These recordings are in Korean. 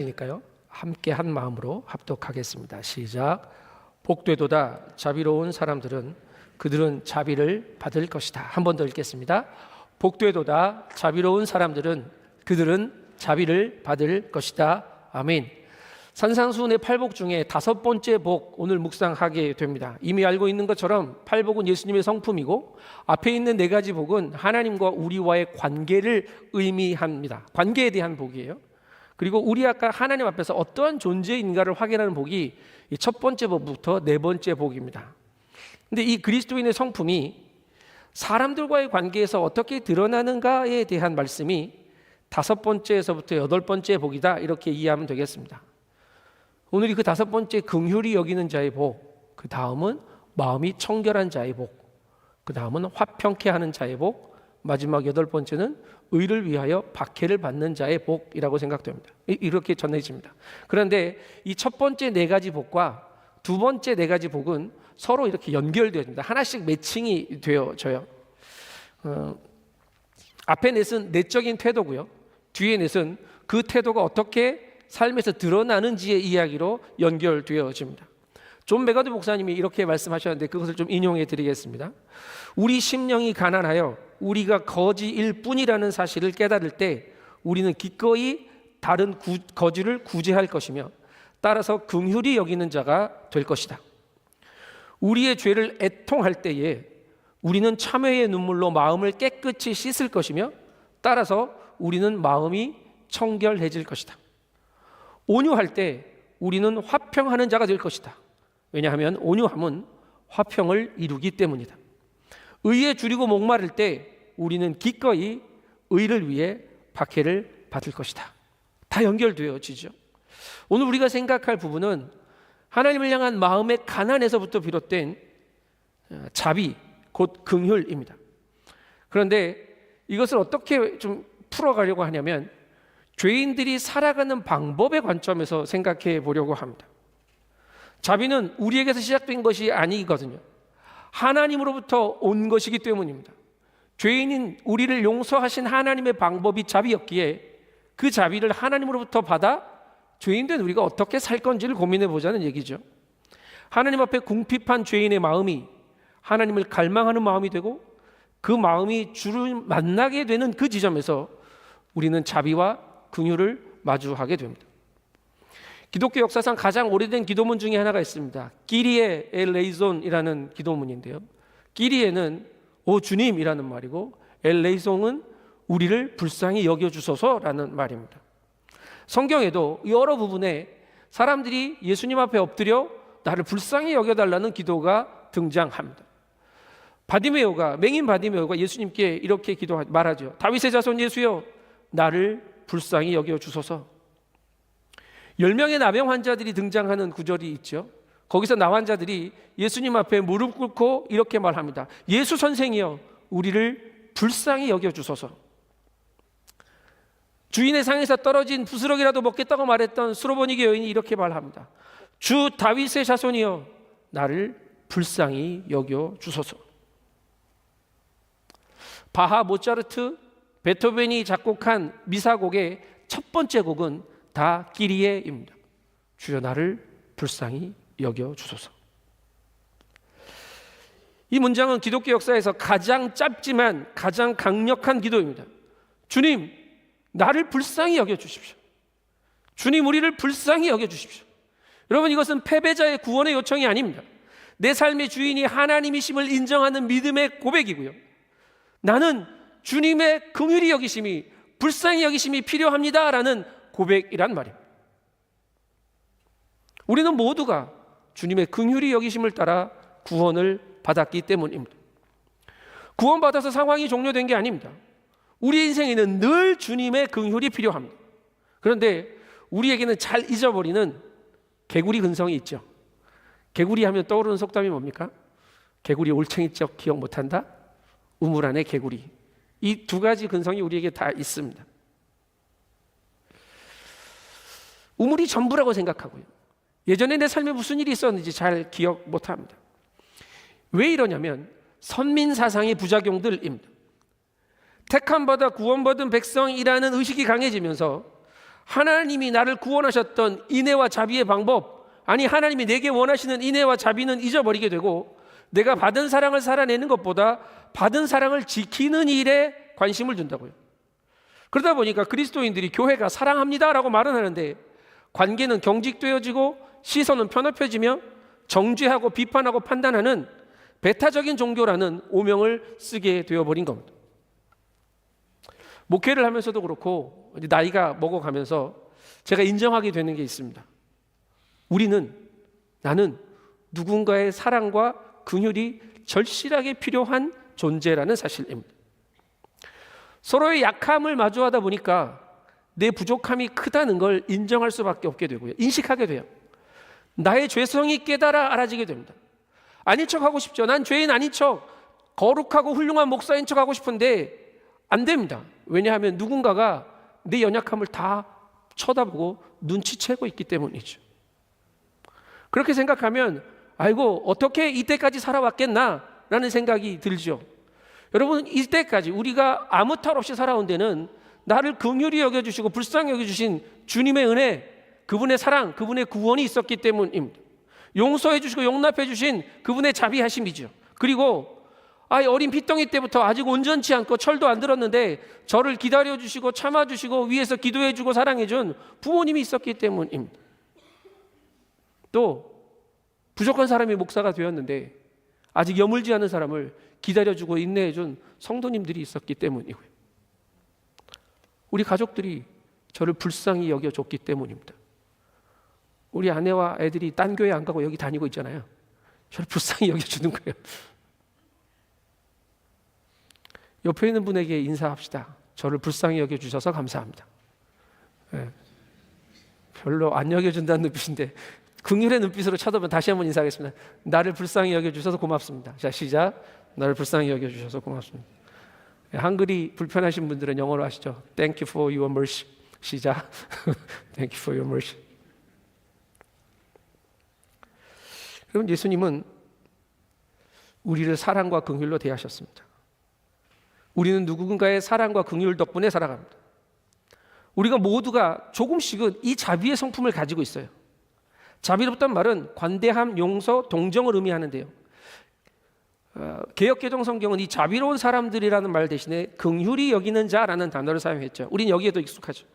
니까요. 함께 한 마음으로 합독하겠습니다. 시작. 복되도다 자비로운 사람들은 그들은 자비를 받을 것이다. 한 번 더 읽겠습니다. 복되도다 자비로운 사람들은 그들은 자비를 받을 것이다. 아멘. 산상수훈의 8복 중에 5번째 복 오늘 묵상하게 됩니다. 이미 알고 있는 것처럼 8복은 예수님의 성품이고 앞에 있는 4가지 복은 하나님과 우리와의 관계를 의미합니다. 관계에 대한 복이에요. 그리고 우리 아까 하나님 앞에서 어떠한 존재인가를 확인하는 복이 이 첫 번째 복부터 4번째 복입니다. 근데 이 그리스도인의 성품이 사람들과의 관계에서 어떻게 드러나는가에 대한 말씀이 5번째에서부터 8번째 복이다, 이렇게 이해하면 되겠습니다. 오늘이 그 5번째 긍휼히 여기는 자의 복, 그 다음은 마음이 청결한 자의 복, 그 다음은 화평케 하는 자의 복, 마지막 8번째는 의를 위하여 박해를 받는 자의 복이라고 생각됩니다. 이렇게 전해집니다. 그런데 이 첫 번째 4가지 복과 두 번째 4가지 복은 서로 이렇게 연결되어집니다. 하나씩 매칭이 되어져요. 앞에 넷은 내적인 태도고요, 뒤에 넷은 그 태도가 어떻게 삶에서 드러나는지의 이야기로 연결되어집니다. 존 메가드 목사님이 이렇게 말씀하셨는데 그것을 좀 인용해 드리겠습니다. 우리 심령이 가난하여 우리가 거지일 뿐이라는 사실을 깨달을 때 우리는 기꺼이 다른 거지를 구제할 것이며 따라서 긍휼히 여기는 자가 될 것이다. 우리의 죄를 애통할 때에 우리는 참회의 눈물로 마음을 깨끗이 씻을 것이며 따라서 우리는 마음이 청결해질 것이다. 온유할 때 우리는 화평하는 자가 될 것이다. 왜냐하면 온유함은 화평을 이루기 때문이다. 의에 줄이고 목마를 때 우리는 기꺼이 의를 위해 박해를 받을 것이다. 다 연결되어지죠. 오늘 우리가 생각할 부분은 하나님을 향한 마음의 가난에서부터 비롯된 자비, 곧 긍휼입니다. 그런데 이것을 어떻게 좀 풀어가려고 하냐면 죄인들이 살아가는 방법의 관점에서 생각해 보려고 합니다. 자비는 우리에게서 시작된 것이 아니거든요. 하나님으로부터 온 것이기 때문입니다. 죄인인 우리를 용서하신 하나님의 방법이 자비였기에 그 자비를 하나님으로부터 받아 죄인된 우리가 어떻게 살 건지를 고민해 보자는 얘기죠. 하나님 앞에 궁핍한 죄인의 마음이 하나님을 갈망하는 마음이 되고 그 마음이 주를 만나게 되는 그 지점에서 우리는 자비와 긍휼을 마주하게 됩니다. 기독교 역사상 가장 오래된 기도문 중에 하나가 있습니다. 끼리에 엘레이손이라는 기도문인데요. 끼리에는 오 주님이라는 말이고 엘레이송은 우리를 불쌍히 여겨주소서라는 말입니다. 성경에도 여러 부분에 사람들이 예수님 앞에 엎드려 나를 불쌍히 여겨달라는 기도가 등장합니다. 맹인 바디메오가 예수님께 이렇게 말하죠. 다윗의 자손 예수여 나를 불쌍히 여겨주소서. 10명의 나병 환자들이 등장하는 구절이 있죠. 거기서 나 환자들이 예수님 앞에 무릎 꿇고 이렇게 말합니다. 예수 선생이여 우리를 불쌍히 여겨주소서. 주인의 상에서 떨어진 부스러기라도 먹겠다고 말했던 수로보니게 여인이 이렇게 말합니다. 주 다윗의 자손이여 나를 불쌍히 여겨주소서. 바하, 모차르트, 베토벤이 작곡한 미사곡의 첫 번째 곡은 다 끼리에입니다. 주여 나를 불쌍히 여겨주소서. 이 문장은 기독교 역사에서 가장 짧지만 가장 강력한 기도입니다. 주님, 나를 불쌍히 여겨주십시오. 주님, 우리를 불쌍히 여겨주십시오. 여러분, 이것은 패배자의 구원의 요청이 아닙니다. 내 삶의 주인이 하나님이심을 인정하는 믿음의 고백이고요. 나는 주님의 긍휼히 여기심이, 불쌍히 여기심이 필요합니다라는 고백이란 말입니다. 우리는 모두가 주님의 긍휼히 여기심을 따라 구원을 받았기 때문입니다. 구원받아서 상황이 종료된 게 아닙니다. 우리 인생에는 늘 주님의 긍휼이 필요합니다. 그런데 우리에게는 잘 잊어버리는 개구리 근성이 있죠. 개구리 하면 떠오르는 속담이 뭡니까? 개구리 올챙이적 기억 못한다? 우물 안에 개구리. 이 2가지 근성이 우리에게 다 있습니다. 우물이 전부라고 생각하고요. 예전에 내 삶에 무슨 일이 있었는지 잘 기억 못합니다. 왜 이러냐면 선민사상의 부작용들입니다. 택함받아 구원받은 백성이라는 의식이 강해지면서 하나님이 나를 구원하셨던 인애와 자비의 방법, 아니 하나님이 내게 원하시는 인애와 자비는 잊어버리게 되고 내가 받은 사랑을 살아내는 것보다 받은 사랑을 지키는 일에 관심을 둔다고요. 그러다 보니까 그리스도인들이 교회가 사랑합니다라고 말은 하는데 관계는 경직되어지고 시선은 편협해지며 정죄하고 비판하고 판단하는 배타적인 종교라는 오명을 쓰게 되어버린 겁니다. 목회를 하면서도 그렇고 나이가 먹어가면서 제가 인정하게 되는 게 있습니다. 나는 누군가의 사랑과 긍휼이 절실하게 필요한 존재라는 사실입니다. 서로의 약함을 마주하다 보니까 내 부족함이 크다는 걸 인정할 수밖에 없게 되고요. 인식하게 돼요. 나의 죄성이 깨달아 알아지게 됩니다. 아닌 척하고 싶죠. 난 죄인 아닌 척, 거룩하고 훌륭한 목사인 척하고 싶은데 안 됩니다. 왜냐하면 누군가가 내 연약함을 다 쳐다보고 눈치채고 있기 때문이죠. 그렇게 생각하면 아이고 어떻게 이때까지 살아왔겠나라는 생각이 들죠. 여러분, 이때까지 우리가 아무 탈 없이 살아온 데는 나를 긍휼히 여겨주시고 불쌍히 여겨주신 주님의 은혜, 그분의 사랑, 그분의 구원이 있었기 때문입니다. 용서해 주시고 용납해 주신 그분의 자비하심이죠. 그리고 어린 핏덩이 때부터 아직 온전치 않고 철도 안 들었는데 저를 기다려주시고 참아주시고 위에서 기도해주고 사랑해준 부모님이 있었기 때문입니다. 또 부족한 사람이 목사가 되었는데 아직 여물지 않은 사람을 기다려주고 인내해준 성도님들이 있었기 때문이고요. 우리 가족들이 저를 불쌍히 여겨줬기 때문입니다. 우리 아내와 애들이 딴 교회 안 가고 여기 다니고 있잖아요. 저를 불쌍히 여겨주는 거예요. 옆에 있는 분에게 인사합시다. 저를 불쌍히 여겨주셔서 감사합니다. 별로 안 여겨준다는 눈빛인데 긍휼의 눈빛으로 쳐다보면 다시 한번 인사하겠습니다. 나를 불쌍히 여겨주셔서 고맙습니다. 자, 시작. 나를 불쌍히 여겨주셔서 고맙습니다. 한글이 불편하신 분들은 영어로 하시죠. Thank you for your mercy. 시작. Thank you for your mercy. 그럼 예수님은 우리를 사랑과 긍휼로 대하셨습니다. 우리는 누군가의 사랑과 긍휼 덕분에 살아갑니다. 우리가 모두가 조금씩은 이 자비의 성품을 가지고 있어요. 자비롭다는 말은 관대함, 용서, 동정을 의미하는데요. 개역개정 성경은 이 자비로운 사람들이라는 말 대신에 긍휼히 여기는 자라는 단어를 사용했죠. 우린 여기에도 익숙하죠.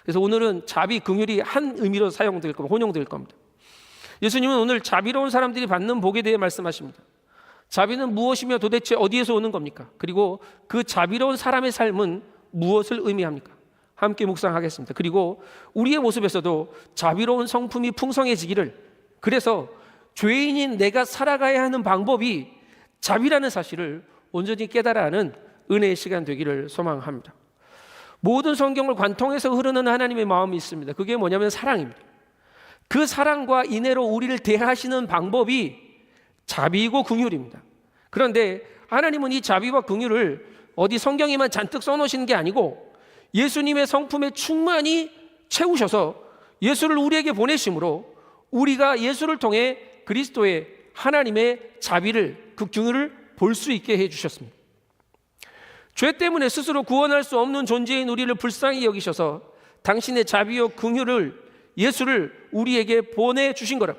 그래서 오늘은 자비, 긍휼이 한 의미로 사용될 겁니다. 혼용될 겁니다. 예수님은 오늘 자비로운 사람들이 받는 복에 대해 말씀하십니다. 자비는 무엇이며 도대체 어디에서 오는 겁니까? 그리고 그 자비로운 사람의 삶은 무엇을 의미합니까? 함께 묵상하겠습니다. 그리고 우리의 모습에서도 자비로운 성품이 풍성해지기를, 그래서 죄인인 내가 살아가야 하는 방법이 자비라는 사실을 온전히 깨달아 하는 은혜의 시간 되기를 소망합니다. 모든 성경을 관통해서 흐르는 하나님의 마음이 있습니다. 그게 뭐냐면 사랑입니다. 그 사랑과 인애로 우리를 대하시는 방법이 자비이고 긍휼입니다. 그런데 하나님은 이 자비와 긍휼을 어디 성경에만 잔뜩 써놓으시는 게 아니고 예수님의 성품에 충만히 채우셔서 예수를 우리에게 보내심으로 우리가 예수를 통해 그리스도의 하나님의 자비를, 그 긍휼을 볼 수 있게 해주셨습니다. 죄 때문에 스스로 구원할 수 없는 존재인 우리를 불쌍히 여기셔서 당신의 자비와 긍휼을, 예수를 우리에게 보내주신 거라.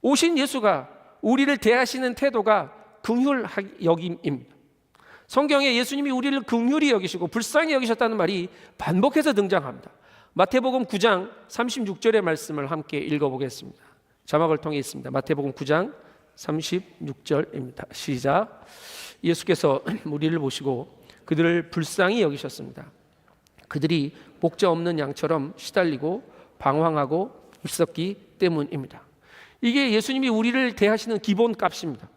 오신 예수가 우리를 대하시는 태도가 긍휼 여김입니다. 성경에 예수님이 우리를 긍휼히 여기시고 불쌍히 여기셨다는 말이 반복해서 등장합니다. 마태복음 9장 36절의 말씀을 함께 읽어보겠습니다. 자막을 통해 있습니다. 마태복음 9장 36절입니다. 시작. 예수께서 우리를 보시고 그들을 불쌍히 여기셨습니다. 그들이 목자 없는 양처럼 시달리고 방황하고 있었기 때문입니다. 이게 예수님이 우리를 대하시는 기본값입니다.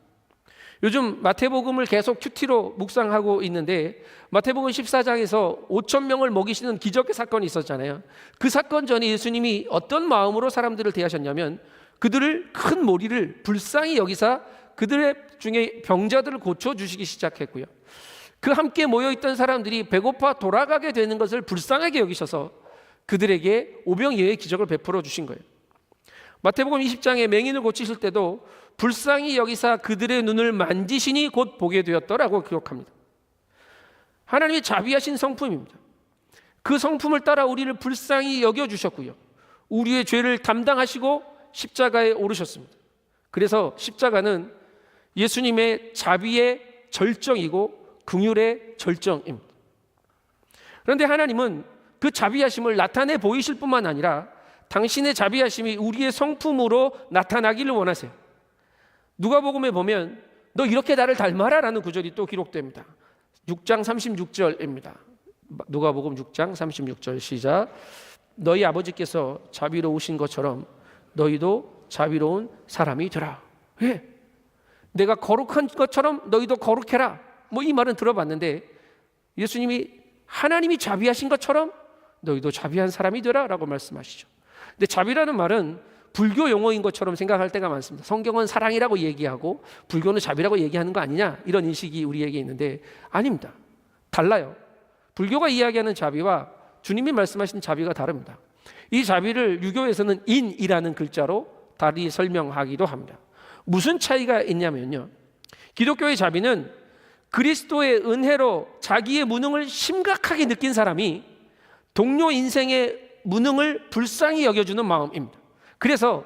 요즘 마태복음을 계속 큐티로 묵상하고 있는데 마태복음 14장에서 5천 명을 먹이시는 기적의 사건이 있었잖아요. 그 사건 전에 예수님이 어떤 마음으로 사람들을 대하셨냐면 그들을 큰 무리를 불쌍히 여기사 그들의 중에 병자들을 고쳐주시기 시작했고요. 그 함께 모여있던 사람들이 배고파 돌아가게 되는 것을 불쌍하게 여기셔서 그들에게 오병이어의 기적을 베풀어 주신 거예요. 마태복음 20장에 맹인을 고치실 때도 불쌍히 여기사 그들의 눈을 만지시니 곧 보게 되었더라고 기록합니다. 하나님이 자비하신 성품입니다. 그 성품을 따라 우리를 불쌍히 여겨주셨고요. 우리의 죄를 담당하시고 십자가에 오르셨습니다. 그래서 십자가는 예수님의 자비의 절정이고 긍휼의 절정입니다. 그런데 하나님은 그 자비하심을 나타내 보이실 뿐만 아니라 당신의 자비하심이 우리의 성품으로 나타나기를 원하세요. 누가복음에 보면 너 이렇게 나를 닮아라 라는 구절이 또 기록됩니다. 6장 36절입니다. 누가복음 6장 36절 시작. 너희 아버지께서 자비로우신 것처럼 너희도 자비로운 사람이 되라. 왜? 내가 거룩한 것처럼 너희도 거룩해라. 뭐 이 말은 들어봤는데 예수님이 하나님이 자비하신 것처럼 너희도 자비한 사람이 되라 라고 말씀하시죠. 근데 자비라는 말은 불교 용어인 것처럼 생각할 때가 많습니다. 성경은 사랑이라고 얘기하고 불교는 자비라고 얘기하는 거 아니냐, 이런 인식이 우리에게 있는데 아닙니다. 달라요. 불교가 이야기하는 자비와 주님이 말씀하신 자비가 다릅니다. 이 자비를 유교에서는 인이라는 글자로 다리 설명하기도 합니다. 무슨 차이가 있냐면요, 기독교의 자비는 그리스도의 은혜로 자기의 무능을 심각하게 느낀 사람이 동료 인생의 무능을 불쌍히 여겨주는 마음입니다. 그래서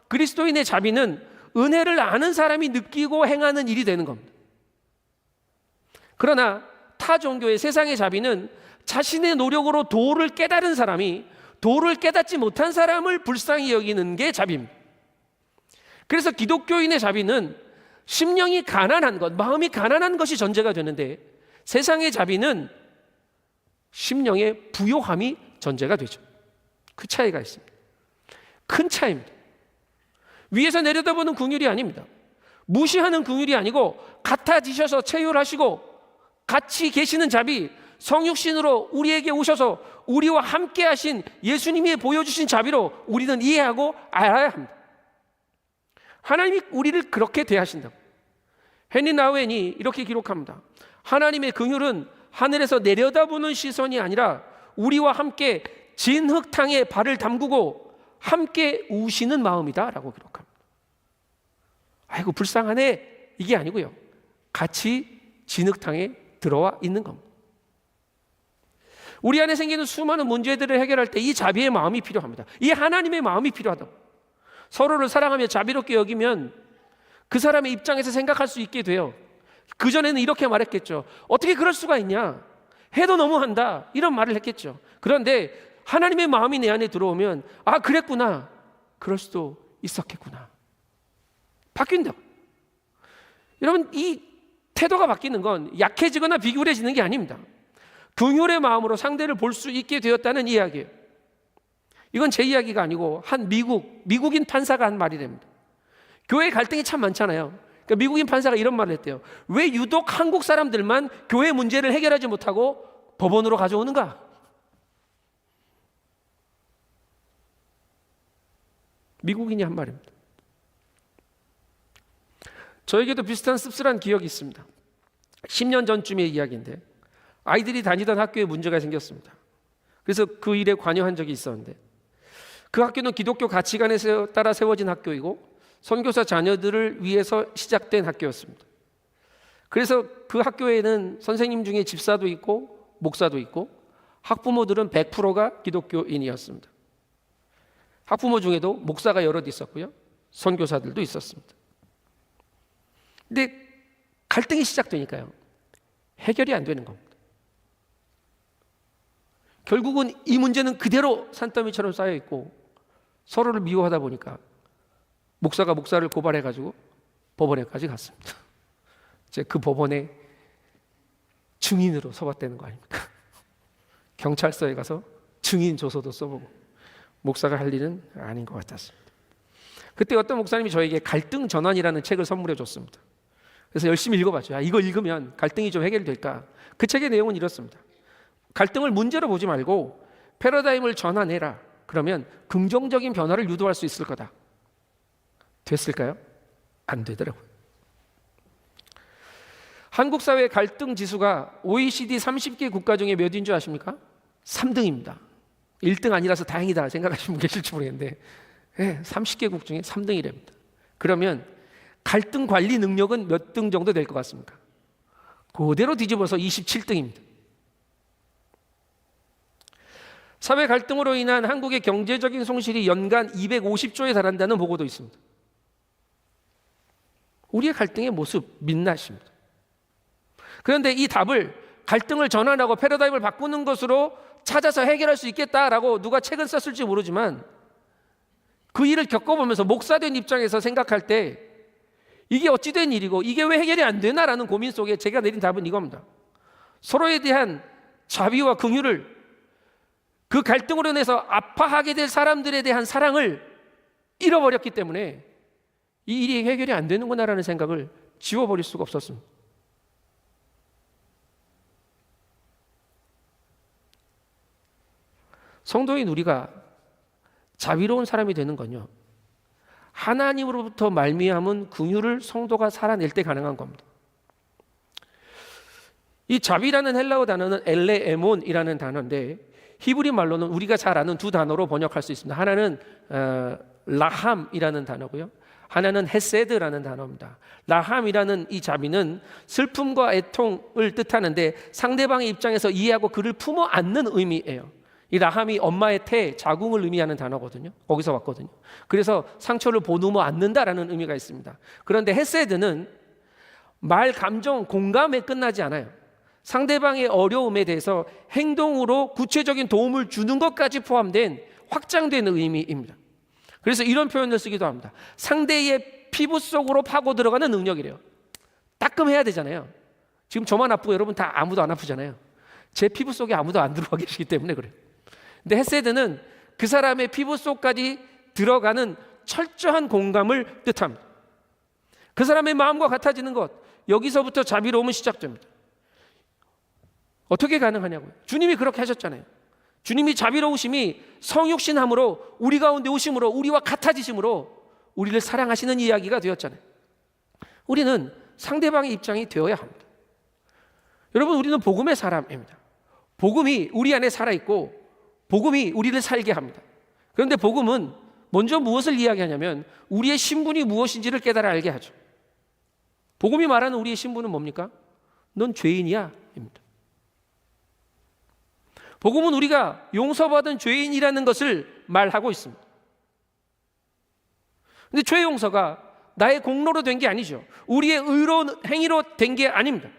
그리스도인의 자비는 은혜를 아는 사람이 느끼고 행하는 일이 되는 겁니다. 그러나 타 종교의 세상의 자비는 자신의 노력으로 도를 깨달은 사람이 도를 깨닫지 못한 사람을 불쌍히 여기는 게 자비입니다. 그래서 기독교인의 자비는 심령이 가난한 것, 마음이 가난한 것이 전제가 되는데 세상의 자비는 심령의 부요함이 전제가 되죠. 그 차이가 있습니다. 큰 차이입니다. 위에서 내려다보는 긍휼이 아닙니다. 무시하는 긍휼이 아니고 같아지셔서 체휼하시고 같이 계시는 자비, 성육신으로 우리에게 오셔서 우리와 함께 하신 예수님이 보여주신 자비로 우리는 이해하고 알아야 합니다. 하나님이 우리를 그렇게 대하신다고. 헨리 나우엔이 이렇게 기록합니다. 하나님의 긍휼은 하늘에서 내려다보는 시선이 아니라 우리와 함께 진흙탕에 발을 담그고 함께 우시는 마음이다 라고 기록합니다. 아이고 불쌍하네, 이게 아니고요, 같이 진흙탕에 들어와 있는 겁니다. 우리 안에 생기는 수많은 문제들을 해결할 때 이 자비의 마음이 필요합니다. 이 하나님의 마음이 필요하다고. 서로를 사랑하며 자비롭게 여기면 그 사람의 입장에서 생각할 수 있게 돼요. 그전에는 이렇게 말했겠죠. 어떻게 그럴 수가 있냐, 해도 너무한다, 이런 말을 했겠죠. 그런데 하나님의 마음이 내 안에 들어오면 아 그랬구나, 그럴 수도 있었겠구나, 바뀐다. 여러분, 이 태도가 바뀌는 건 약해지거나 비굴해지는 게 아닙니다. 긍휼의 마음으로 상대를 볼 수 있게 되었다는 이야기예요. 이건 제 이야기가 아니고 한 미국인 판사가 한 말이랍니다. 교회 갈등이 참 많잖아요. 그러니까 미국인 판사가 이런 말을 했대요. 왜 유독 한국 사람들만 교회 문제를 해결하지 못하고 법원으로 가져오는가? 미국인이 한 말입니다. 저에게도 비슷한 씁쓸한 기억이 있습니다. 10년 전쯤의 이야기인데 아이들이 다니던 학교에 문제가 생겼습니다. 그래서 그 일에 관여한 적이 있었는데 그 학교는 기독교 가치관에 따라 세워진 학교이고 선교사 자녀들을 위해서 시작된 학교였습니다. 그래서 그 학교에는 선생님 중에 집사도 있고 목사도 있고 학부모들은 100%가 기독교인이었습니다. 학부모 중에도 목사가 여럿 있었고요, 선교사들도 있었습니다. 근데 갈등이 시작되니까요, 해결이 안 되는 겁니다. 결국은 이 문제는 그대로 산더미처럼 쌓여있고 서로를 미워하다 보니까 목사가 목사를 고발해가지고 법원에까지 갔습니다. 이제 그 법원에 증인으로 서봤다는 거 아닙니까? 경찰서에 가서 증인 조서도 써보고 목사가 할 일은 아닌 것 같았습니다. 그때 어떤 목사님이 저에게 갈등 전환이라는 책을 선물해 줬습니다. 그래서 열심히 읽어봤죠. 이거 읽으면 갈등이 좀 해결될까? 그 책의 내용은 이렇습니다. 갈등을 문제로 보지 말고 패러다임을 전환해라. 그러면 긍정적인 변화를 유도할 수 있을 거다. 됐을까요? 안 되더라고요. 한국 사회 갈등 지수가 OECD 30개 국가 중에 몇인 줄 아십니까? 3등입니다. 1등 아니라서 다행이다 생각하시는 분 계실지 모르겠는데 30개국 중에 3등이랍니다. 그러면 갈등 관리 능력은 몇 등 정도 될 것 같습니까? 그대로 뒤집어서 27등입니다. 사회 갈등으로 인한 한국의 경제적인 손실이 연간 250조에 달한다는 보고도 있습니다. 우리의 갈등의 모습 민낯입니다. 그런데 이 답을 갈등을 전환하고 패러다임을 바꾸는 것으로 찾아서 해결할 수 있겠다라고 누가 책은 썼을지 모르지만 그 일을 겪어보면서 목사된 입장에서 생각할 때 이게 어찌된 일이고 이게 왜 해결이 안 되나라는 고민 속에 제가 내린 답은 이겁니다. 서로에 대한 자비와 긍휼을, 그 갈등으로 인해서 아파하게 될 사람들에 대한 사랑을 잃어버렸기 때문에 이 일이 해결이 안 되는구나라는 생각을 지워버릴 수가 없었습니다. 성도인 우리가 자비로운 사람이 되는 건요, 하나님으로부터 말미암은 긍휼을 성도가 살아낼 때 가능한 겁니다. 이 자비라는 헬라어 단어는 엘레에몬이라는 단어인데 히브리 말로는 우리가 잘 아는 두 단어로 번역할 수 있습니다. 하나는 라함이라는 단어고요, 하나는 헤세드라는 단어입니다. 라함이라는 이 자비는 슬픔과 애통을 뜻하는데 상대방의 입장에서 이해하고 그를 품어 안는 의미예요. 이 라함이 엄마의 태, 자궁을 의미하는 단어거든요. 거기서 왔거든요. 그래서 상처를 보듬어 안는다라는 의미가 있습니다. 그런데 헤세드는 말, 감정, 공감에 끝나지 않아요. 상대방의 어려움에 대해서 행동으로 구체적인 도움을 주는 것까지 포함된 확장된 의미입니다. 그래서 이런 표현을 쓰기도 합니다. 상대의 피부 속으로 파고 들어가는 능력이래요. 따끔해야 되잖아요. 지금 저만 아프고 여러분 다 아무도 안 아프잖아요. 제 피부 속에 아무도 안 들어가 계시기 때문에 그래요. 근데 헤세드는 그 사람의 피부 속까지 들어가는 철저한 공감을 뜻합니다. 그 사람의 마음과 같아지는 것, 여기서부터 자비로움은 시작됩니다. 어떻게 가능하냐고요? 주님이 그렇게 하셨잖아요. 주님이 자비로우심이 성육신함으로 우리 가운데 오심으로 우리와 같아지심으로 우리를 사랑하시는 이야기가 되었잖아요. 우리는 상대방의 입장이 되어야 합니다. 여러분, 우리는 복음의 사람입니다. 복음이 우리 안에 살아있고 복음이 우리를 살게 합니다. 그런데 복음은 먼저 무엇을 이야기하냐면 우리의 신분이 무엇인지를 깨달아 알게 하죠. 복음이 말하는 우리의 신분은 뭡니까? 넌 죄인이야 입니다. 복음은 우리가 용서받은 죄인이라는 것을 말하고 있습니다. 근데 죄 용서가 나의 공로로 된 게 아니죠. 우리의 의로운 행위로 된 게 아닙니다.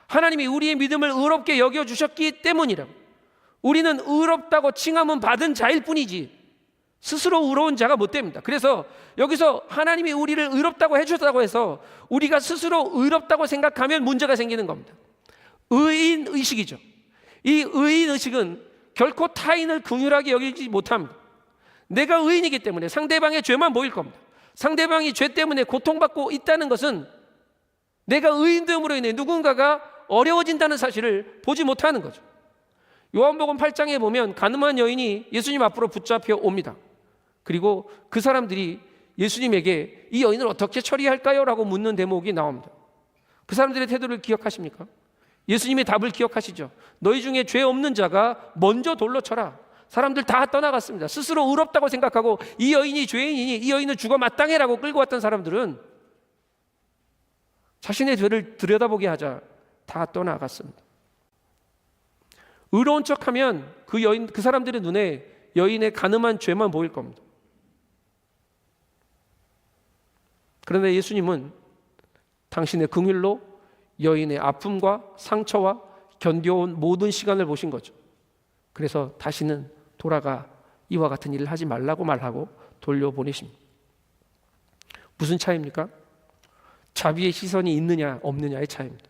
하나님이 우리의 믿음을 의롭게 여겨주셨기 때문이라고. 우리는 의롭다고 칭함은 받은 자일 뿐이지 스스로 의로운 자가 못 됩니다. 그래서 여기서 하나님이 우리를 의롭다고 해주셨다고 해서 우리가 스스로 의롭다고 생각하면 문제가 생기는 겁니다. 의인의식이죠. 이 의인의식은 결코 타인을 긍휼하게 여기지 못합니다. 내가 의인이기 때문에 상대방의 죄만 보일 겁니다. 상대방이 죄 때문에 고통받고 있다는 것은 내가 의인됨으로 인해 누군가가 어려워진다는 사실을 보지 못하는 거죠. 요한복음 8장에 보면 가늠한 여인이 예수님 앞으로 붙잡혀 옵니다. 그리고 그 사람들이 예수님에게 이 여인을 어떻게 처리할까요? 라고 묻는 대목이 나옵니다. 그 사람들의 태도를 기억하십니까? 예수님의 답을 기억하시죠? 너희 중에 죄 없는 자가 먼저 돌로 쳐라. 사람들 다 떠나갔습니다. 스스로 의롭다고 생각하고 이 여인이 죄인이니 이 여인은 죽어 마땅해라고 끌고 왔던 사람들은 자신의 죄를 들여다보게 하자 다 떠나갔습니다. 의로운 척하면 그 사람들의 눈에 여인의 가늠한 죄만 보일 겁니다. 그런데 예수님은 당신의 긍휼로 여인의 아픔과 상처와 견뎌온 모든 시간을 보신 거죠. 그래서 다시는 돌아가 이와 같은 일을 하지 말라고 말하고 돌려보내십니다. 무슨 차이입니까? 자비의 시선이 있느냐 없느냐의 차이입니다.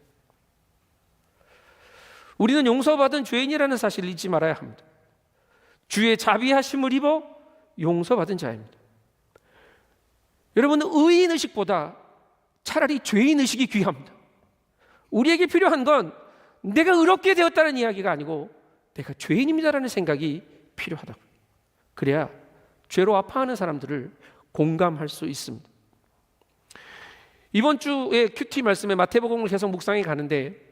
우리는 용서받은 죄인이라는 사실을 잊지 말아야 합니다. 주의 자비하심을 입어 용서받은 자입니다. 여러분은 의인의식보다 차라리 죄인의식이 귀합니다. 우리에게 필요한 건 내가 의롭게 되었다는 이야기가 아니고 내가 죄인입니다라는 생각이 필요하다고. 그래야 죄로 아파하는 사람들을 공감할 수 있습니다. 이번 주에 큐티 말씀에 마태복음을 계속 묵상해 가는데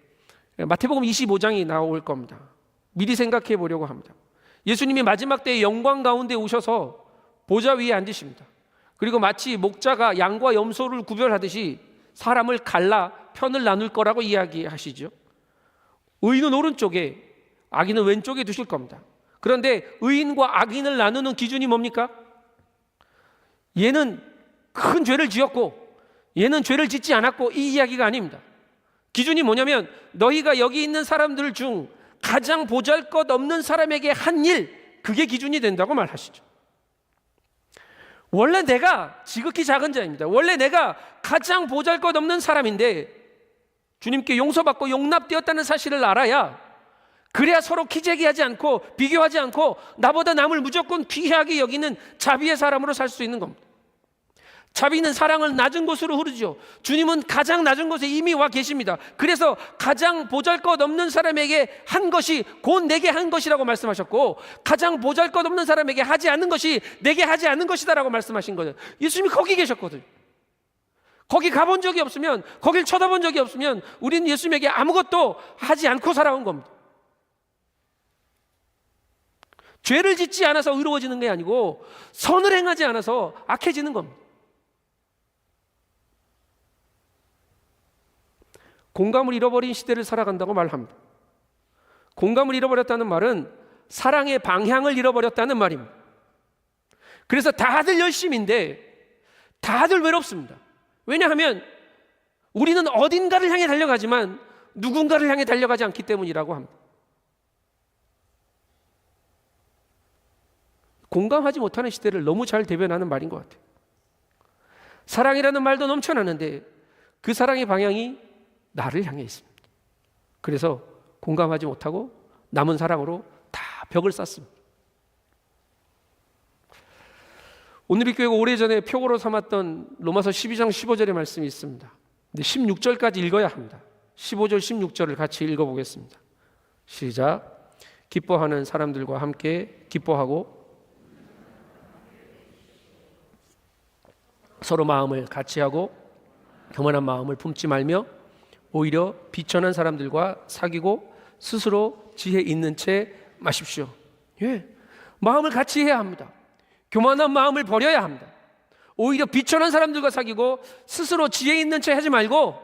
마태복음 25장이 나올 겁니다. 미리 생각해 보려고 합니다. 예수님이 마지막 때의 영광 가운데 오셔서 보좌 위에 앉으십니다. 그리고 마치 목자가 양과 염소를 구별하듯이 사람을 갈라 편을 나눌 거라고 이야기하시죠. 의인은 오른쪽에 악인은 왼쪽에 두실 겁니다. 그런데 의인과 악인을 나누는 기준이 뭡니까? 얘는 큰 죄를 지었고 얘는 죄를 짓지 않았고, 이 이야기가 아닙니다. 기준이 뭐냐면 너희가 여기 있는 사람들 중 가장 보잘것없는 사람에게 한 일, 그게 기준이 된다고 말하시죠. 원래 내가 지극히 작은 자입니다. 원래 내가 가장 보잘것없는 사람인데 주님께 용서받고 용납되었다는 사실을 알아야, 그래야 서로 기재기하지 않고 비교하지 않고 나보다 남을 무조건 귀하게 여기는 자비의 사람으로 살 수 있는 겁니다. 자비는 사랑을 낮은 곳으로 흐르죠. 주님은 가장 낮은 곳에 이미 와 계십니다. 그래서 가장 보잘것없는 사람에게 한 것이 곧 내게 한 것이라고 말씀하셨고, 가장 보잘것없는 사람에게 하지 않는 것이 내게 하지 않는 것이다라고 말씀하신 거예요. 예수님이 거기 계셨거든요. 거기 가본 적이 없으면, 거길 쳐다본 적이 없으면 우리는 예수님에게 아무것도 하지 않고 살아온 겁니다. 죄를 짓지 않아서 의로워지는 게 아니고 선을 행하지 않아서 악해지는 겁니다. 공감을 잃어버린 시대를 살아간다고 말합니다. 공감을 잃어버렸다는 말은 사랑의 방향을 잃어버렸다는 말입니다. 그래서 다들 열심인데 다들 외롭습니다. 왜냐하면 우리는 어딘가를 향해 달려가지만 누군가를 향해 달려가지 않기 때문이라고 합니다. 공감하지 못하는 시대를 너무 잘 대변하는 말인 것 같아요. 사랑이라는 말도 넘쳐나는데 그 사랑의 방향이 나를 향해 있습니다. 그래서 공감하지 못하고 남은 사랑으로 다 벽을 쌓습니다. 오늘 이 교회가 오래전에 표고로 삼았던 로마서 12장 15절의 말씀이 있습니다. 근데 16절까지 읽어야 합니다. 15절 16절을 같이 읽어보겠습니다. 시작. 기뻐하는 사람들과 함께 기뻐하고 서로 마음을 같이 하고 교만한 마음을 품지 말며 오히려 비천한 사람들과 사귀고 스스로 지혜 있는 채 마십시오. 예, 마음을 같이 해야 합니다. 교만한 마음을 버려야 합니다. 오히려 비천한 사람들과 사귀고 스스로 지혜 있는 채 하지 말고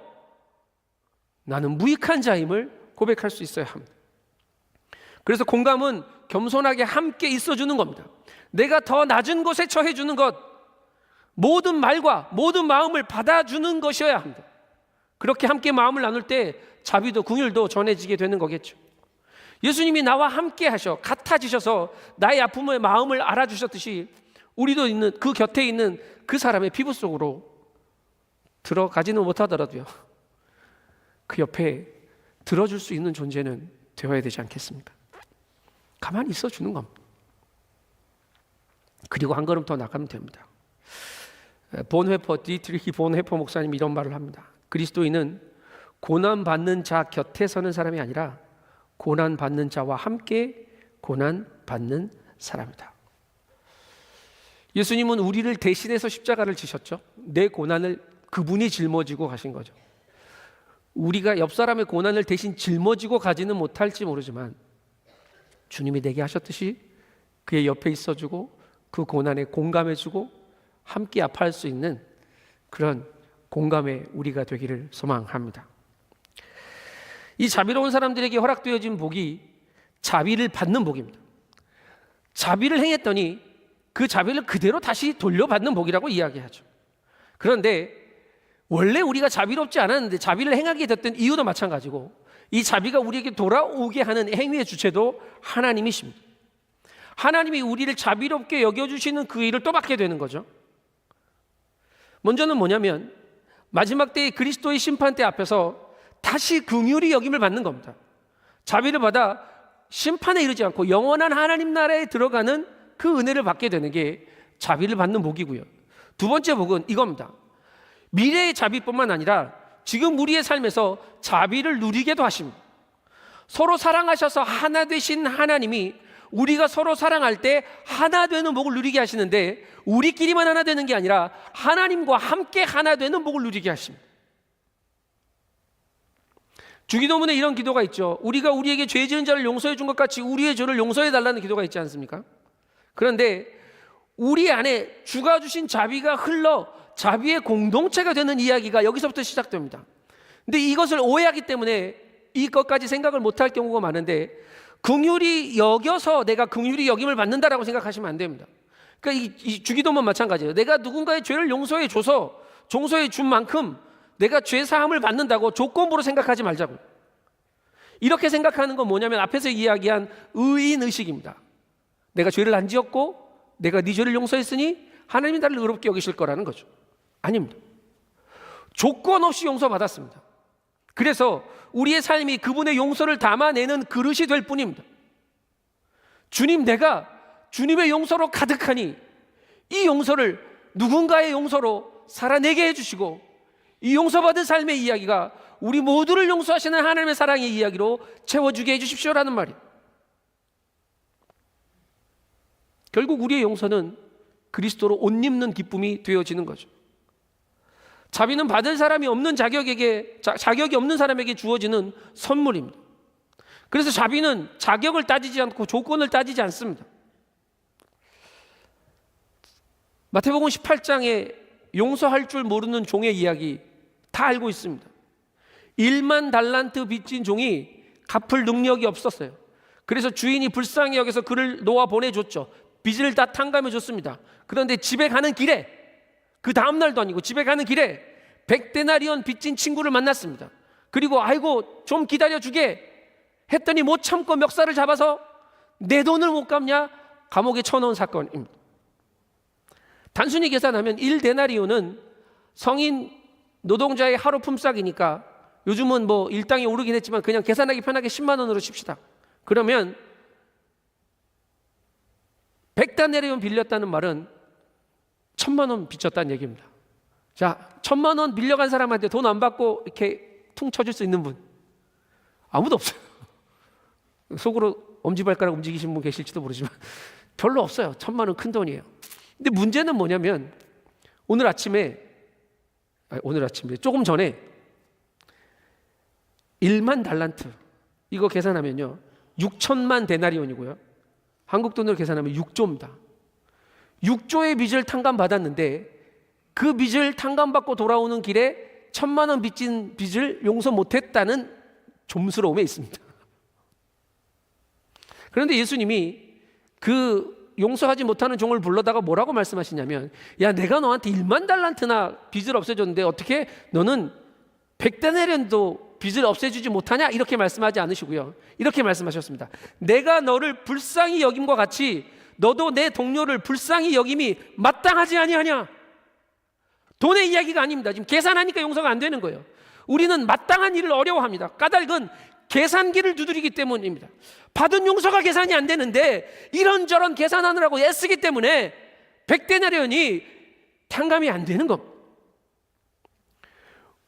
나는 무익한 자임을 고백할 수 있어야 합니다. 그래서 공감은 겸손하게 함께 있어주는 겁니다. 내가 더 낮은 곳에 처해주는 것, 모든 말과 모든 마음을 받아주는 것이어야 합니다. 그렇게 함께 마음을 나눌 때 자비도 긍휼도 전해지게 되는 거겠죠. 예수님이 나와 함께 하셔 같아지셔서 나의 아픔의 마음을 알아주셨듯이 우리도 있는 그 곁에 있는 그 사람의 피부 속으로 들어가지는 못하더라도요, 그 옆에 들어줄 수 있는 존재는 되어야 되지 않겠습니까? 가만히 있어주는 겁니다. 그리고 한 걸음 더 나가면 됩니다. 디트리히 본회퍼 목사님이 이런 말을 합니다. 그리스도인은 고난받는 자 곁에 서는 사람이 아니라 고난받는 자와 함께 고난받는 사람이다. 예수님은 우리를 대신해서 십자가를 지셨죠. 내 고난을 그분이 짊어지고 가신 거죠. 우리가 옆 사람의 고난을 대신 짊어지고 가지는 못할지 모르지만 주님이 내게 하셨듯이 그의 옆에 있어주고 그 고난에 공감해주고 함께 아파할 수 있는 그런 공감의 우리가 되기를 소망합니다. 이 자비로운 사람들에게 허락되어진 복이 자비를 받는 복입니다. 자비를 행했더니 그 자비를 그대로 다시 돌려받는 복이라고 이야기하죠. 그런데 원래 우리가 자비롭지 않았는데 자비를 행하게 됐던 이유도 마찬가지고 이 자비가 우리에게 돌아오게 하는 행위의 주체도 하나님이십니다. 하나님이 우리를 자비롭게 여겨주시는 그 일을 또 받게 되는 거죠. 먼저는 뭐냐면 마지막 때의 그리스도의 심판대 앞에서 다시 긍휼히 여김을 받는 겁니다. 자비를 받아 심판에 이르지 않고 영원한 하나님 나라에 들어가는 그 은혜를 받게 되는 게 자비를 받는 복이고요. 두 번째 복은 이겁니다. 미래의 자비뿐만 아니라 지금 우리의 삶에서 자비를 누리게도 하십니다. 서로 사랑하셔서 하나 되신 하나님이 우리가 서로 사랑할 때 하나 되는 복을 누리게 하시는데 우리끼리만 하나 되는 게 아니라 하나님과 함께 하나 되는 복을 누리게 하십니다. 주기도문에 이런 기도가 있죠. 우리가 우리에게 죄 지은 자를 용서해 준 것 같이 우리의 죄를 용서해 달라는 기도가 있지 않습니까? 그런데 우리 안에 주가 주신 자비가 흘러 자비의 공동체가 되는 이야기가 여기서부터 시작됩니다. 근데 이것을 오해하기 때문에 이것까지 생각을 못할 경우가 많은데 긍휼히 여겨서 내가 긍휼히 여김을 받는다라고 생각하시면 안 됩니다. 그러니까 이 주기도면 마찬가지예요. 내가 누군가의 죄를 용서해 줘서 용서해 준 만큼 내가 죄 사함을 받는다고 조건부로 생각하지 말자고요. 이렇게 생각하는 건 뭐냐면 앞에서 이야기한 의인의식입니다. 내가 죄를 안 지었고 내가 네 죄를 용서했으니 하나님이 나를 의롭게 여기실 거라는 거죠. 아닙니다. 조건 없이 용서받았습니다. 그래서 우리의 삶이 그분의 용서를 담아내는 그릇이 될 뿐입니다. 주님, 내가 주님의 용서로 가득하니 이 용서를 누군가의 용서로 살아내게 해주시고 이 용서받은 삶의 이야기가 우리 모두를 용서하시는 하나님의 사랑의 이야기로 채워주게 해주십시오라는 말이에요. 결국 우리의 용서는 그리스도로 옷 입는 기쁨이 되어지는 거죠. 자비는 받을 사람이 없는 자격이 없는 사람에게 주어지는 선물입니다. 그래서 자비는 자격을 따지지 않고 조건을 따지지 않습니다. 마태복음 18장에 용서할 줄 모르는 종의 이야기 다 알고 있습니다. 1만 달란트 빚진 종이 갚을 능력이 없었어요. 그래서 주인이 불쌍히 여겨서 그를 놓아 보내줬죠. 빚을 다 탕감해 줬습니다. 그런데 집에 가는 길에, 그 다음날도 아니고 집에 가는 길에 100데나리온 빚진 친구를 만났습니다. 그리고 아이고 좀 기다려주게 했더니 못 참고 멱살을 잡아서 내 돈을 못 갚냐? 감옥에 쳐넣은 사건입니다. 단순히 계산하면 1데나리온은 성인 노동자의 하루 품삯이니까 요즘은 뭐 일당이 오르긴 했지만 그냥 계산하기 편하게 10만 원으로 칩시다. 그러면 100데나리온 빌렸다는 말은 1000만 원 빚졌다는 얘기입니다. 자, 1000만 원 빌려간 사람한테 돈 안 받고 이렇게 퉁 쳐줄 수 있는 분 아무도 없어요. 속으로 엄지발가락 움직이신 분 계실지도 모르지만 별로 없어요. 1000만 원 큰 돈이에요. 근데 문제는 뭐냐면 오늘 아침에 조금 전에 1만 달란트 이거 계산하면요 6천만 데나리온이고요. 한국 돈으로 계산하면 6조입니다. 6조의 빚을 탕감받았는데 그 빚을 탕감받고 돌아오는 길에 1000만 원 빚진 빚을 용서 못했다는 좀스러움에 있습니다. 그런데 예수님이 그 용서하지 못하는 종을 불러다가 뭐라고 말씀하시냐면, 야, 내가 너한테 1만 달란트나 빚을 없애줬는데 어떻게 너는 100데나리온도 빚을 없애주지 못하냐? 이렇게 말씀하지 않으시고요, 이렇게 말씀하셨습니다. 내가 너를 불쌍히 여김과 같이 너도 내 동료를 불쌍히 여김이 마땅하지 아니하냐? 돈의 이야기가 아닙니다. 지금 계산하니까 용서가 안 되는 거예요. 우리는 마땅한 일을 어려워합니다. 까닭은 계산기를 두드리기 때문입니다. 받은 용서가 계산이 안 되는데 이런저런 계산하느라고 애쓰기 때문에 100데나리온이 탕감이 안 되는 겁니다.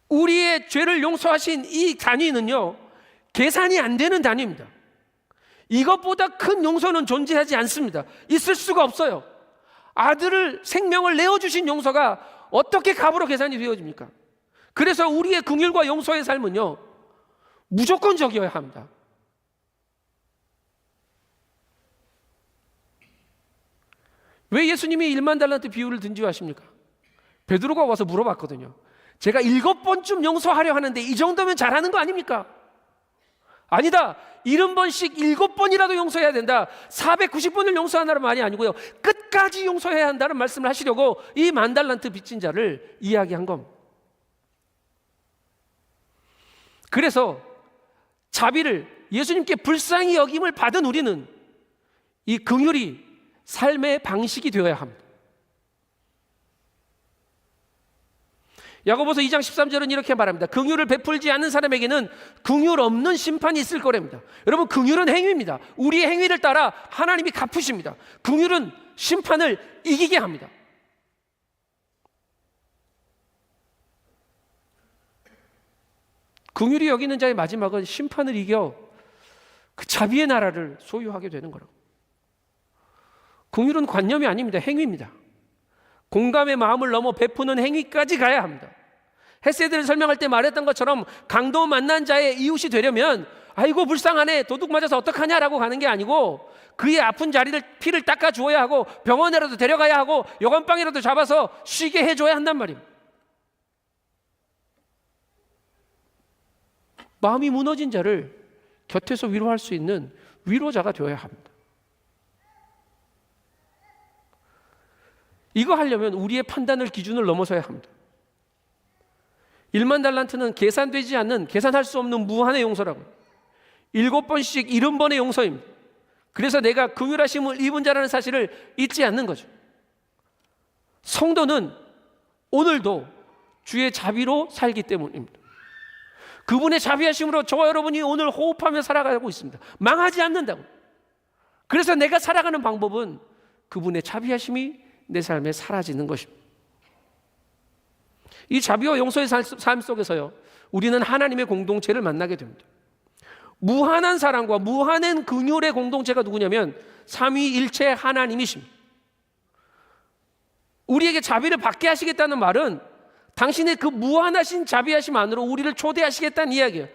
우리의 죄를 용서하신 이 단위는요, 계산이 안 되는 단위입니다. 이것보다 큰 용서는 존재하지 않습니다. 있을 수가 없어요. 아들을 생명을 내어주신 용서가 어떻게 값으로 계산이 되어집니까? 그래서 우리의 긍휼과 용서의 삶은요 무조건적이어야 합니다. 왜 예수님이 1만 달란트 비유를 든지하십니까? 베드로가 와서 물어봤거든요. 제가 7번쯤 용서하려 하는데 이 정도면 잘하는 거 아닙니까? 아니다. 70번씩 7번이라도 용서해야 된다. 490번을 용서하라는 말이 아니고요, 끝까지 용서해야 한다는 말씀을 하시려고 이 1만 달란트 빚진 자를 이야기한 겁니다. 그래서 자비를 예수님께 불쌍히 여김을 받은 우리는 이 긍휼이 삶의 방식이 되어야 합니다. 야고보서 2장 13절은 이렇게 말합니다. 긍휼을 베풀지 않는 사람에게는 긍휼 없는 심판이 있을 거랍니다. 여러분, 긍휼은 행위입니다. 우리의 행위를 따라 하나님이 갚으십니다. 긍휼은 심판을 이기게 합니다. 긍휼히 여기는 자의 마지막은 심판을 이겨 그 자비의 나라를 소유하게 되는 거라고. 긍휼은 관념이 아닙니다. 행위입니다. 공감의 마음을 넘어 베푸는 행위까지 가야 합니다. 헤세드를 설명할 때 말했던 것처럼 강도 만난 자의 이웃이 되려면 아이고 불쌍하네, 도둑 맞아서 어떡하냐라고 가는 게 아니고 그의 아픈 자리를 피를 닦아 주어야 하고 병원에라도 데려가야 하고 여관방이라도 잡아서 쉬게 해줘야 한단 말입니다. 마음이 무너진 자를 곁에서 위로할 수 있는 위로자가 되어야 합니다. 이거 하려면 우리의 판단을 기준을 넘어서야 합니다. 1만 달란트는 계산되지 않는, 계산할 수 없는 무한의 용서라고. 7번씩 70번의 용서입니다. 그래서 내가 긍휼하심을 입은 자라는 사실을 잊지 않는 거죠. 성도는 오늘도 주의 자비로 살기 때문입니다. 그분의 자비하심으로 저와 여러분이 오늘 호흡하며 살아가고 있습니다. 망하지 않는다고. 그래서 내가 살아가는 방법은 그분의 자비하심이 내 삶에 사라지는 것입니다. 이 자비와 용서의 삶 속에서요, 우리는 하나님의 공동체를 만나게 됩니다. 무한한 사랑과 무한한 긍휼의 공동체가 누구냐면 삼위일체 하나님이십니다. 우리에게 자비를 받게 하시겠다는 말은 당신의 그 무한하신 자비하심 안으로 우리를 초대하시겠다는 이야기예요.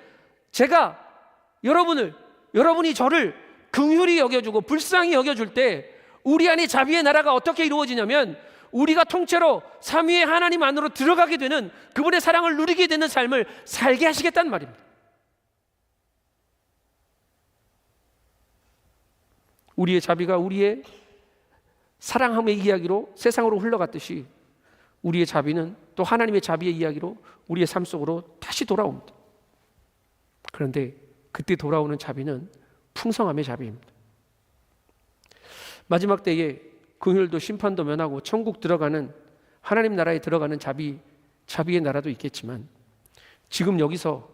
제가 여러분이 저를 긍휼히 여겨주고 불쌍히 여겨줄 때 우리 안에 자비의 나라가 어떻게 이루어지냐면 우리가 통째로 삼위의 하나님 안으로 들어가게 되는, 그분의 사랑을 누리게 되는 삶을 살게 하시겠다는 말입니다. 우리의 자비가 우리의 사랑함의 이야기로 세상으로 흘러갔듯이 우리의 자비는 또 하나님의 자비의 이야기로 우리의 삶 속으로 다시 돌아옵니다. 그런데 그때 돌아오는 자비는 풍성함의 자비입니다. 마지막 때에 긍휼도 심판도 면하고 천국 들어가는, 하나님 나라에 들어가는 자비의 나라도 있겠지만, 지금 여기서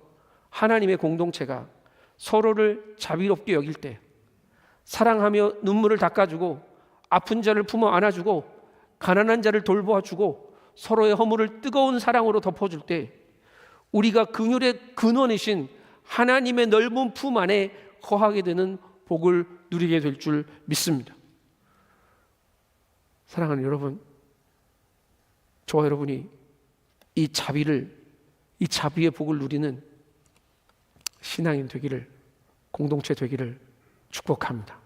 하나님의 공동체가 서로를 자비롭게 여길 때, 사랑하며 눈물을 닦아주고 아픈 자를 품어 안아주고 가난한 자를 돌보아주고 서로의 허물을 뜨거운 사랑으로 덮어줄 때, 우리가 긍휼의 근원이신 하나님의 넓은 품 안에 거하게 되는 복을 누리게 될 줄 믿습니다. 사랑하는 여러분, 저와 여러분이 이 자비의 복을 누리는 신앙인 되기를, 공동체 되기를 축복합니다.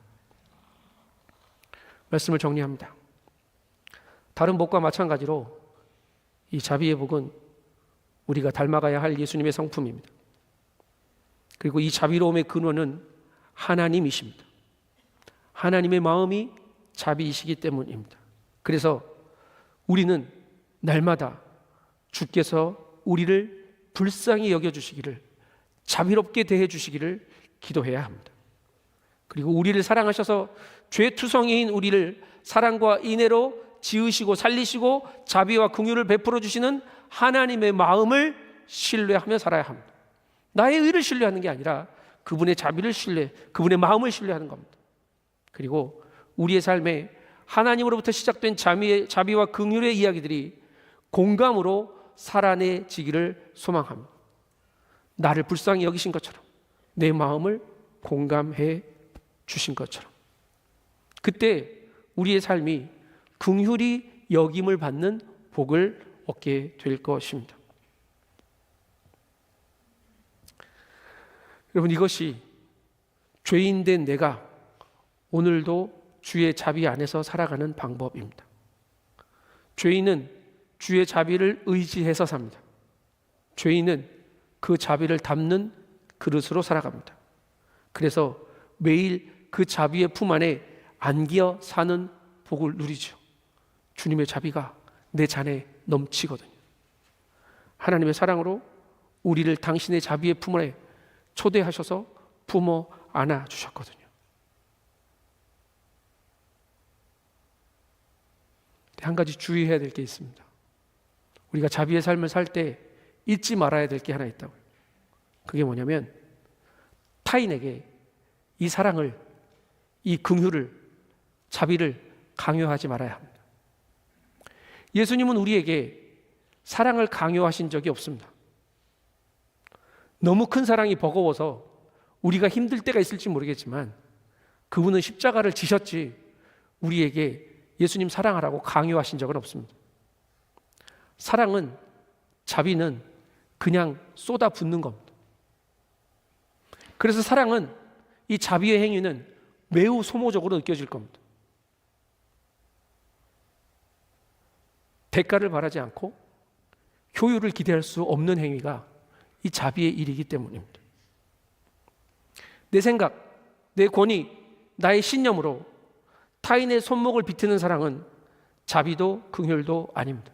말씀을 정리합니다. 다른 복과 마찬가지로 이 자비의 복은 우리가 닮아가야 할 예수님의 성품입니다. 그리고 이 자비로움의 근원은 하나님이십니다. 하나님의 마음이 자비이시기 때문입니다. 그래서 우리는 날마다 주께서 우리를 불쌍히 여겨주시기를, 자비롭게 대해주시기를 기도해야 합니다. 그리고 우리를 사랑하셔서 죄투성이인 우리를 사랑과 인애로 지으시고 살리시고 자비와 긍휼을 베풀어 주시는 하나님의 마음을 신뢰하며 살아야 합니다. 나의 의를 신뢰하는 게 아니라 그분의 자비를 그분의 마음을 신뢰하는 겁니다. 그리고 우리의 삶에 하나님으로부터 시작된 자비와 긍휼의 이야기들이 공감으로 살아내지기를 소망합니다. 나를 불쌍히 여기신 것처럼 내 마음을 공감해 주신 것처럼, 그때 우리의 삶이 긍휼히 여김을 받는 복을 얻게 될 것입니다. 여러분, 이것이 죄인된 내가 오늘도 주의 자비 안에서 살아가는 방법입니다. 죄인은 주의 자비를 의지해서 삽니다. 죄인은 그 자비를 담는 그릇으로 살아갑니다. 그래서 매일 그 자비의 품 안에 안겨 사는 복을 누리죠. 주님의 자비가 내 잔에 넘치거든요. 하나님의 사랑으로 우리를 당신의 자비의 품 안에 초대하셔서 품어 안아 주셨거든요. 한 가지 주의해야 될 게 있습니다. 우리가 자비의 삶을 살 때 잊지 말아야 될 게 하나 있다고요. 그게 뭐냐면 타인에게 이 사랑을, 이 긍휼을, 자비를 강요하지 말아야 합니다. 예수님은 우리에게 사랑을 강요하신 적이 없습니다. 너무 큰 사랑이 버거워서 우리가 힘들 때가 있을지 모르겠지만 그분은 십자가를 지셨지 우리에게 예수님 사랑하라고 강요하신 적은 없습니다. 사랑은, 자비는 그냥 쏟아붓는 겁니다. 그래서 사랑은, 이 자비의 행위는 매우 소모적으로 느껴질 겁니다. 대가를 바라지 않고 효율을 기대할 수 없는 행위가 이 자비의 일이기 때문입니다. 내 생각, 내 권위, 나의 신념으로 타인의 손목을 비트는 사랑은 자비도 긍휼도 아닙니다.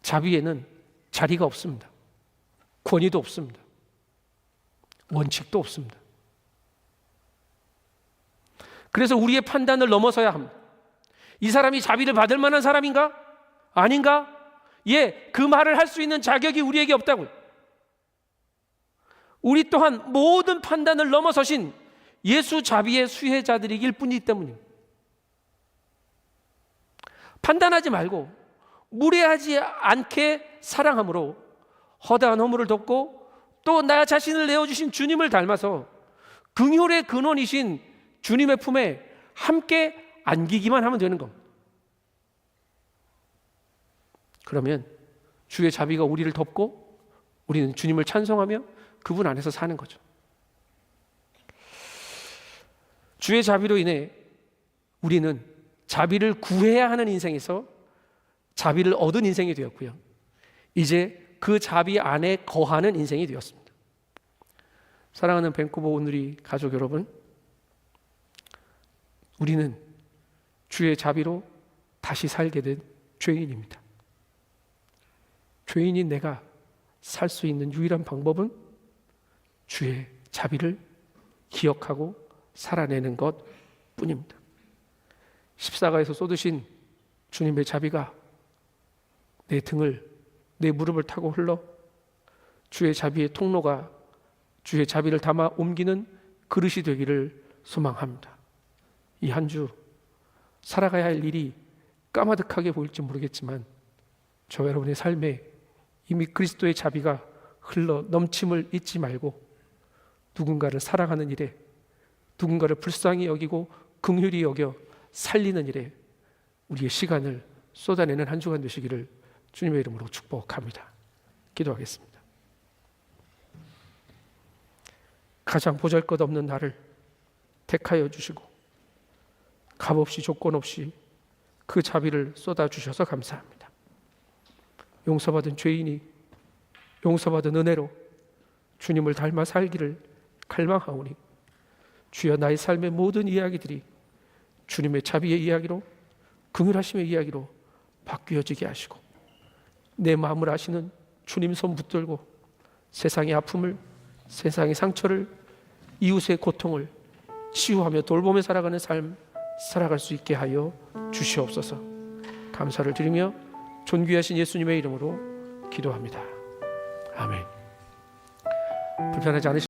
자비에는 자리가 없습니다. 권위도 없습니다. 원칙도 없습니다. 그래서 우리의 판단을 넘어서야 합니다. 이 사람이 자비를 받을 만한 사람인가? 아닌가? 예, 그 말을 할 수 있는 자격이 우리에게 없다고요. 우리 또한 모든 판단을 넘어서신 예수 자비의 수혜자들이길 뿐이기 때문입니다. 판단하지 말고 무례하지 않게 사랑함으로 허다한 허물을 덮고 또 나 자신을 내어주신 주님을 닮아서 긍휼의 근원이신 주님의 품에 함께 안기기만 하면 되는 겁니다. 그러면 주의 자비가 우리를 덮고 우리는 주님을 찬송하며 그분 안에서 사는 거죠. 주의 자비로 인해 우리는 자비를 구해야 하는 인생에서 자비를 얻은 인생이 되었고요. 이제 그 자비 안에 거하는 인생이 되었습니다. 사랑하는 밴쿠버 온누리 가족 여러분, 우리는 주의 자비로 다시 살게 된 죄인입니다. 죄인인 내가 살 수 있는 유일한 방법은 주의 자비를 기억하고 살아내는 것 뿐입니다. 십자가에서 쏟으신 주님의 자비가 내 등을, 내 무릎을 타고 흘러 주의 자비의 통로가 주의 자비를 담아 옮기는 그릇이 되기를 소망합니다. 이 한 주 살아가야 할 일이 까마득하게 보일지 모르겠지만 저와 여러분의 삶에 이미 그리스도의 자비가 흘러 넘침을 잊지 말고 누군가를 사랑하는 일에, 누군가를 불쌍히 여기고 긍휼히 여겨 살리는 일에 우리의 시간을 쏟아내는 한 주간 되시기를 주님의 이름으로 축복합니다. 기도하겠습니다. 가장 보잘것없는 나를 택하여 주시고 값없이 조건 없이 그 자비를 쏟아주셔서 감사합니다. 용서받은 죄인이 용서받은 은혜로 주님을 닮아 살기를 갈망하오니 주여 나의 삶의 모든 이야기들이 주님의 자비의 이야기로, 긍휼하심의 이야기로 바뀌어지게 하시고 내 마음을 아시는 주님 손 붙들고 세상의 아픔을, 세상의 상처를, 이웃의 고통을 치유하며 돌보며 살아가는 삶 살아갈 수 있게 하여 주시옵소서. 감사를 드리며 존귀하신 예수님의 이름으로 기도합니다. 아멘. 불편하지 않으십니까?